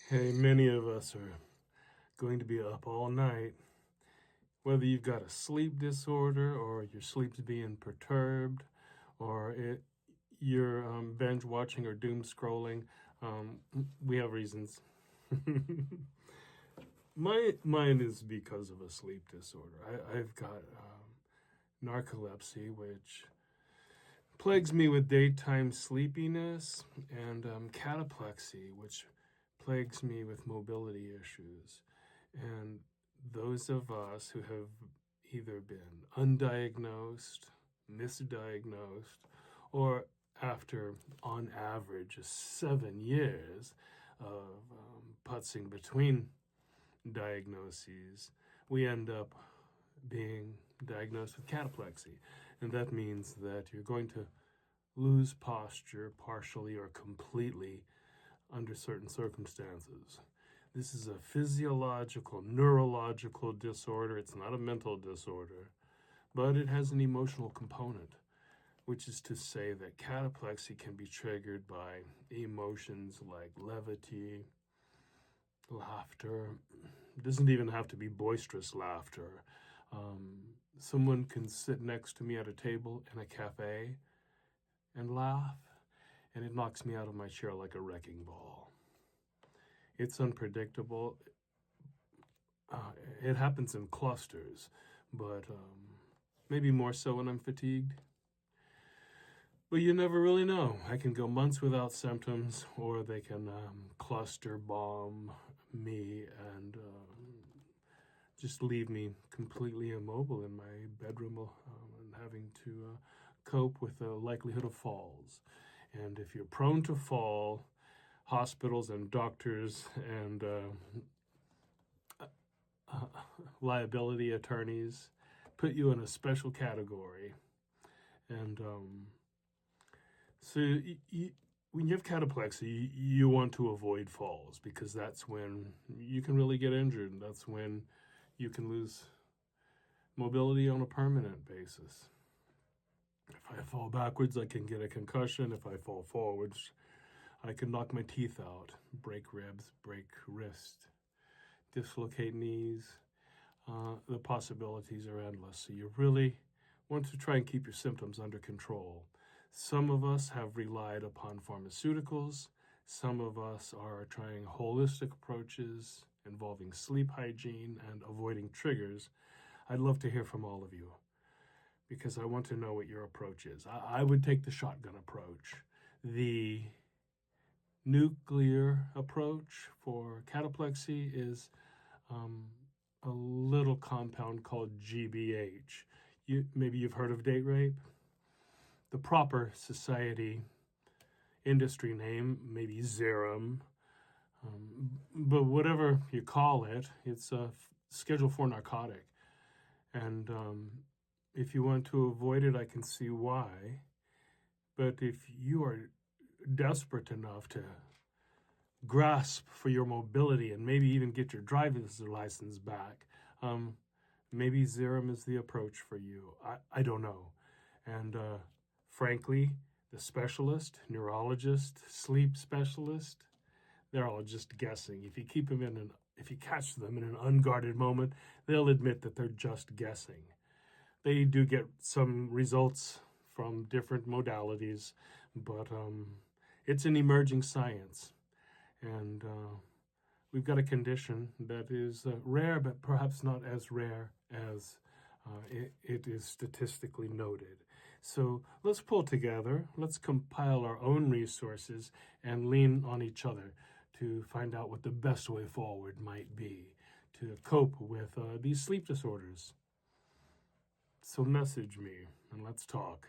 Hey, many of us are going to be up all night. Whether you've got a sleep disorder or your sleep's being perturbed or you're binge watching or doom scrolling, we have reasons. Mine is because of a sleep disorder. I've got narcolepsy, which plagues me with daytime sleepiness, and cataplexy, which plagues me with mobility issues. And those of us who have either been undiagnosed, misdiagnosed, or after, on average, 7 years of putzing between diagnoses, we end up being diagnosed with cataplexy. And that means that you're going to lose posture partially or completely under certain circumstances. This is a physiological, neurological disorder. It's not a mental disorder, but it has an emotional component, which is to say that cataplexy can be triggered by emotions like levity, laughter. It doesn't even have to be boisterous laughter. Someone can sit next to me at a table in a cafe and laugh, and it knocks me out of my chair like a wrecking ball. It's unpredictable. It happens in clusters, but maybe more so when I'm fatigued. But you never really know. I can go months without symptoms, or they can cluster bomb me and just leave me completely immobile in my bedroom and having to cope with the likelihood of falls. And if you're prone to fall, hospitals and doctors and liability attorneys put you in a special category. And so when you have cataplexy, you want to avoid falls because that's when you can really get injured. That's when you can lose mobility on a permanent basis. If I fall backwards, I can get a concussion. If I fall forwards, I can knock my teeth out, break ribs, break wrist, dislocate knees. The possibilities are endless. So you really want to try and keep your symptoms under control. Some of us have relied upon pharmaceuticals. Some of us are trying holistic approaches involving sleep hygiene and avoiding triggers. I'd love to hear from all of you because I want to know what your approach is. I would take the shotgun approach. The nuclear approach for cataplexy is a little compound called GBH. Maybe you've heard of date rape. The proper society industry name, maybe Xerum, but whatever you call it, it's a Schedule 4 narcotic. And if you want to avoid it, I can see why. But if you are desperate enough to grasp for your mobility and maybe even get your driver's license back, maybe Xerum is the approach for you. I don't know. And frankly, the specialist, neurologist, sleep specialist, they're all just guessing. If you catch them in an unguarded moment, they'll admit that they're just guessing. They do get some results from different modalities, but it's an emerging science. And we've got a condition that is rare, but perhaps not as rare as it is statistically noted. So let's pull together, let's compile our own resources and lean on each other to find out what the best way forward might be to cope with these sleep disorders. So message me and let's talk.